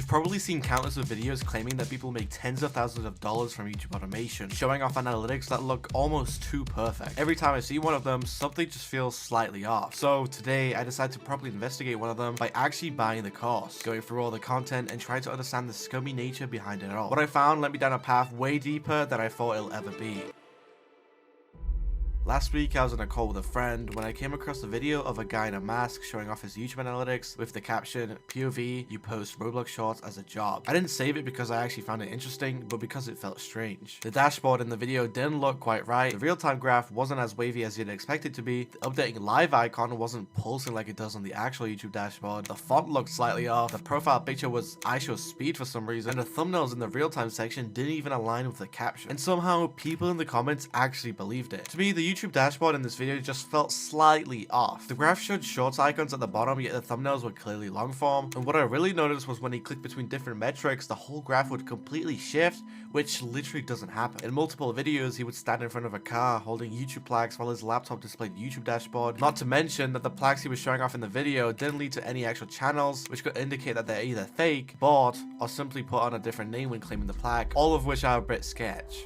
You've probably seen countless of videos claiming that people make tens of thousands of dollars from YouTube automation, showing off analytics that look almost too perfect. Every time I see one of them, something just feels slightly off. So today, I decided to properly investigate one of them by actually buying the course, going through all the content and trying to understand the scummy nature behind it all. What I found led me down a path way deeper than I thought it'll ever be. Last week I was on a call with a friend when I came across a video of a guy in a mask showing off his YouTube analytics with the caption, "POV, you post Roblox shorts as a job." I didn't save it because I actually found it interesting, but because it felt strange. The dashboard in the video didn't look quite right, the real-time graph wasn't as wavy as you'd expect it to be, the updating live icon wasn't pulsing like it does on the actual YouTube dashboard, the font looked slightly off, the profile picture was ISO-speed for some reason, and the thumbnails in the real-time section didn't even align with the caption. And somehow, people in the comments actually believed it. To me, the YouTube dashboard in this video just felt slightly off. The graph showed shorts icons at the bottom, yet the thumbnails were clearly long form, and what I really noticed was when he clicked between different metrics, the whole graph would completely shift, which literally doesn't happen. In multiple videos, he would stand in front of a car holding YouTube plaques while his laptop displayed YouTube dashboard, not to mention that the plaques he was showing off in the video didn't lead to any actual channels, which could indicate that they're either fake, bought, or simply put on a different name when claiming the plaque, all of which are a bit sketch.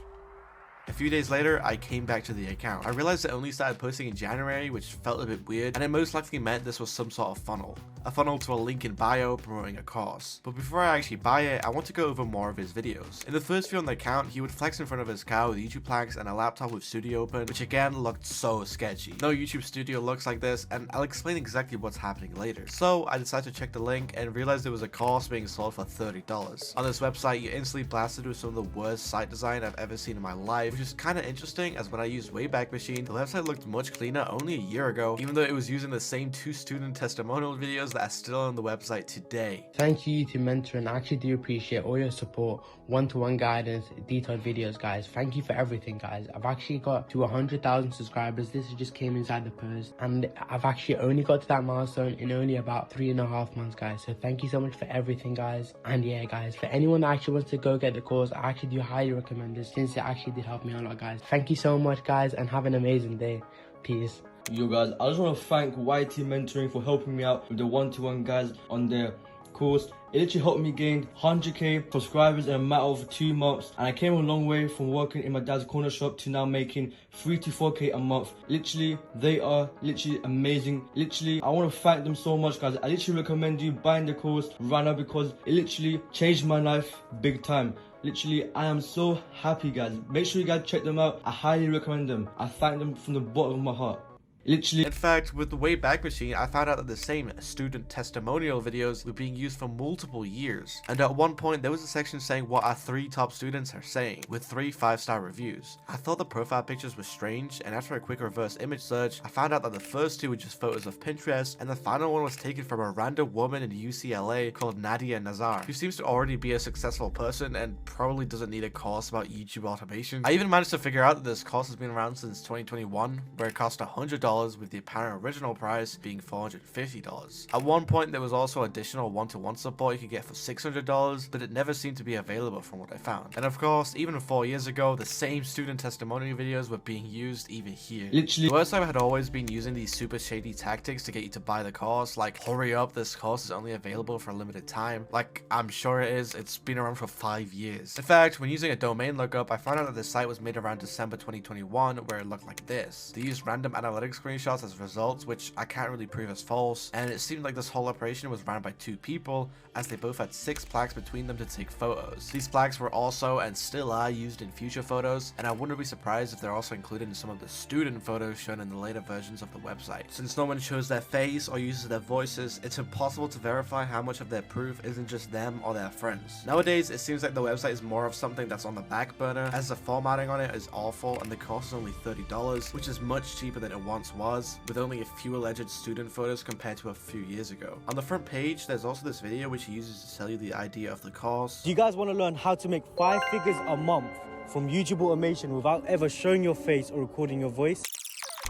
A few days later, I came back to the account. I realized it only started posting in January, which felt a bit weird, and it most likely meant this was some sort of funnel. A funnel to a link in bio promoting a course. But before I actually buy it, I want to go over more of his videos. In the first video on the account, he would flex in front of his car with YouTube plaques and a laptop with Studio open, which again looked so sketchy. No YouTube Studio looks like this, and I'll explain exactly what's happening later. So I decided to check the link and realized there was a course being sold for $30. On this website, you're instantly blasted with some of the worst site design I've ever seen in my life, which is kind of interesting as when I used Wayback Machine, the website looked much cleaner only a year ago, even though it was using the same 2 student testimonial videos that are still on the website today. Thank you to Mentor, and I actually do appreciate all your support, one-to-one guidance, detailed videos, guys. Thank you for everything, guys. I've actually got to 100,000 subscribers. This just came inside the post, and I've actually only got to that milestone in only about 3.5 months, guys. So thank you so much for everything, guys. And yeah, guys, for anyone that actually wants to go get the course, I actually do highly recommend this since it actually did help me a lot, guys. Thank you so much, guys, and have an amazing day. Peace. Yo guys, I just want to thank YT Mentoring for helping me out with the one-to-one guys on their course. It literally helped me gain 100k subscribers in a matter of 2 months, and I came a long way from working in my dad's corner shop to now making 3 to 4k a month. Literally, they are literally amazing. Literally, I want to thank them so much, guys. I literally recommend you buying the course right now because it literally changed my life big time. Literally, I am so happy, guys. Make sure you guys check them out. I highly recommend them. I thank them from the bottom of my heart. Literally. In fact, with the Wayback Machine, I found out that the same student testimonial videos were being used for multiple years. And at one point, there was a section saying what our 3 top students are saying, with 3 5-star reviews. I thought the profile pictures were strange, and after a quick reverse image search, I found out that the first 2 were just photos of Pinterest, and the final one was taken from a random woman in UCLA called Nadia Nazar, who seems to already be a successful person and probably doesn't need a course about YouTube automation. I even managed to figure out that this course has been around since 2021, where it cost $100, with the apparent original price being $450. At one point, there was also additional one-to-one support you could get for $600, but it never seemed to be available from what I found. And of course, even 4 years ago, the same student testimonial videos were being used even here. Literally. The website had always been using these super shady tactics to get you to buy the course, like, hurry up, this course is only available for a limited time. Like, I'm sure it is, it's been around for 5 years. In fact, when using a domain lookup, I found out that the site was made around December 2021, where it looked like this. They used random analytics screenshots as results, which I can't really prove as false, and it seemed like this whole operation was ran by 2 people, as they both had 6 plaques between them to take photos. These plaques were also and still are used in future photos, and I wouldn't be surprised if they're also included in some of the student photos shown in the later versions of the website. Since no one shows their face or uses their voices, it's impossible to verify how much of their proof isn't just them or their friends. Nowadays, it seems like the website is more of something that's on the back burner, as the formatting on it is awful and the cost is only $30, which is much cheaper than it once was, with only a few alleged student photos compared to a few years ago. On the front page, there's also this video which he uses to tell you the idea of the course. Do you guys want to learn how to make 5 figures a month from YouTube automation without ever showing your face or recording your voice?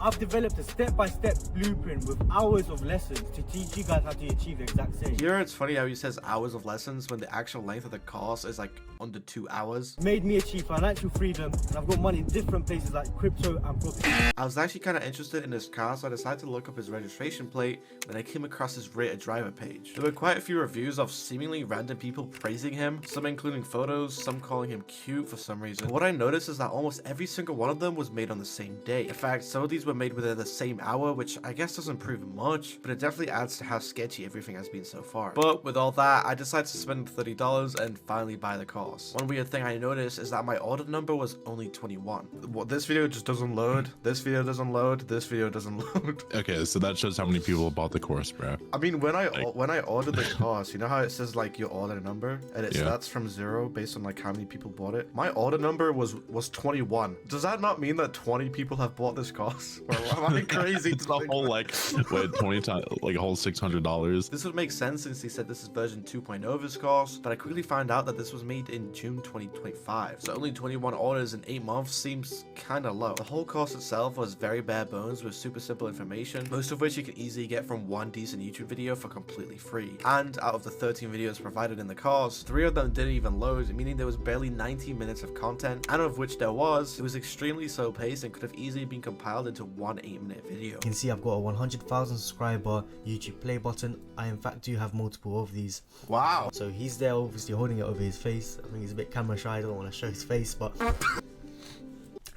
I've developed a step-by-step blueprint with hours of lessons to teach you guys how to achieve the exact same. Here it's funny how he says hours of lessons when the actual length of the course is like under 2 hours. Made me achieve financial freedom, and I've got money in different places like crypto and property. I was actually kind of interested in his car, so I decided to look up his registration plate when I came across his rated driver page. There were quite a few reviews of seemingly random people praising him, some including photos, some calling him cute for some reason. What I noticed is that almost every single one of them was made on the same day. In fact, some of these were made within the same hour, which I guess doesn't prove much, but it definitely adds to how sketchy everything has been so far. But with all that, I decided to spend $30 and finally buy the course. One weird thing I noticed is that my order number was only 21. Well, this video just doesn't load, this video doesn't load, this video doesn't load. Okay, so that shows how many people bought the course, bro. I mean, when I ordered the course, you know how it says like your order number and it starts from 0 based on like how many people bought it? My order number was 21. Does that not mean that 20 people have bought this course? Or am I crazy? It's a whole like wait, 20 times, like a whole $600. This would make sense since he said this is version 2.0 of his course, but I quickly found out that this was made in June 2025. So only 21 orders in 8 months seems kinda low. The whole course itself was very bare bones with super simple information, most of which you can easily get from one decent YouTube video for completely free. And out of the 13 videos provided in the course, 3 of them didn't even load, meaning there was barely 90 minutes of content, and of which it was extremely slow paced and could have easily been compiled into one 8-minute video. You can see I've got a 100,000 subscriber YouTube play button. I in fact do have multiple of these. Wow. So he's there obviously holding it over his face. I think he's a bit camera shy, I don't want to show his face, but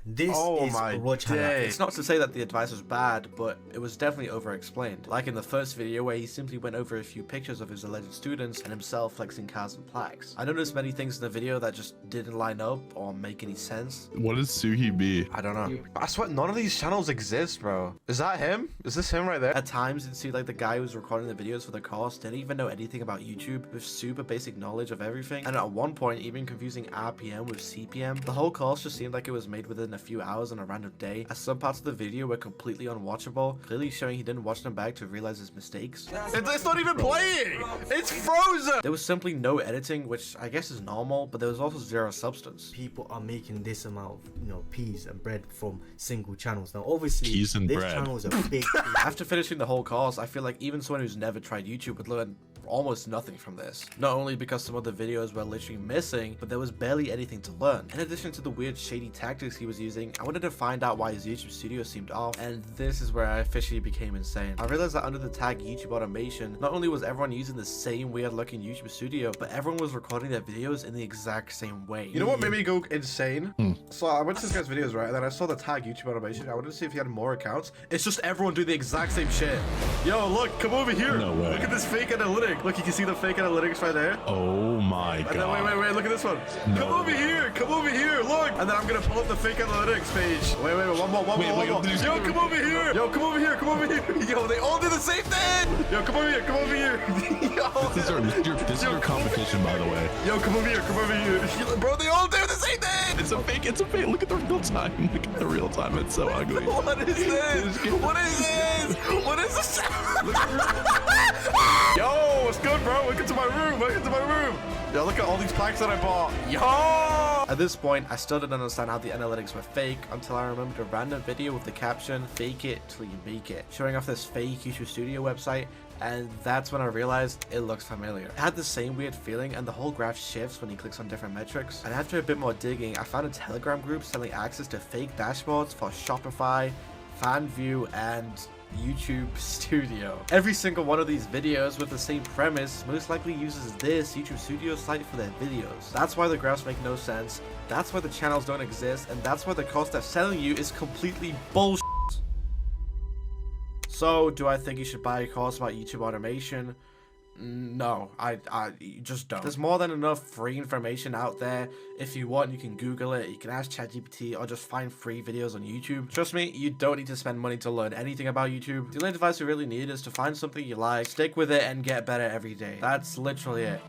this is Raj Halak. It's not to say that the advice was bad, but it was definitely over-explained. Like in the first video where he simply went over a few pictures of his alleged students and himself flexing cars and plaques. I noticed many things in the video that just didn't line up or make any sense. What is Suhi B? I don't know. I swear none of these channels exist, bro. Is that him? Is this him right there? At times it seemed like the guy who was recording the videos for the course didn't even know anything about YouTube with super basic knowledge of everything, and at one point even confusing RPM with CPM. The whole course just seemed like it was made within a few hours on a random day, as some parts of the video were completely unwatchable, clearly showing he didn't watch them back to realize his mistakes. It's not even playing! It's frozen! There was simply no editing, which I guess is normal, but there was also zero substance. People are making this amount of, peas and bread from single channels. Now obviously Peas and this bread. channel is a big After finishing the whole course, I feel like even someone who's never tried YouTube would learn almost nothing from this. Not only because some of the videos were literally missing, but there was barely anything to learn. In addition to the weird shady tactics he was using, I wanted to find out why his YouTube studio seemed off, and this is where I officially became insane. I realized that under the tag YouTube automation, not only was everyone using the same weird looking YouTube studio, but everyone was recording their videos in the exact same way. You know what made me go insane? So I went to this guy's videos, right, and then I saw the tag YouTube automation. I wanted to see if he had more accounts. It's just everyone doing the exact same shit. Yo, look, come over here. No way. Look at this fake analytic. Look, you can see the fake analytics right there. Oh my god. And then wait, look at this one. No. Come over here, look. And then I'm gonna pull up the fake analytics page. Wait, one more. Yo, come over here. Yo, they all do the same thing. Yo, come over here. Yo. This is your competition, by the way. Yo, come over here. Bro, they all do the same thing. It's a fake. Look at the real time. It's so ugly. What is this? What is this? Yo, what's good, bro? Welcome to my room. Yo, look at all these plaques that I bought. Yo! At this point, I still didn't understand how the analytics were fake until I remembered a random video with the caption, "Fake it till you make it," showing off this fake YouTube Studio website, and that's when I realized it looks familiar. It had the same weird feeling, and the whole graph shifts when he clicks on different metrics. And after a bit more digging, I found a Telegram group selling access to fake dashboards for Shopify, FanView, and YouTube Studio. Every single one of these videos with the same premise most likely uses this YouTube Studio site for their videos. That's why the graphs make no sense, that's why the channels don't exist, and that's why the cost they're selling you is completely bullshit. So, do I think you should buy a course about YouTube automation? No, I you just don't. There's more than enough free information out there. If you want, you can Google it, you can ask ChatGPT, or just find free videos on YouTube. Trust me, you don't need to spend money to learn anything about YouTube. The only advice you really need is to find something you like, stick with it, and get better every day. That's literally it.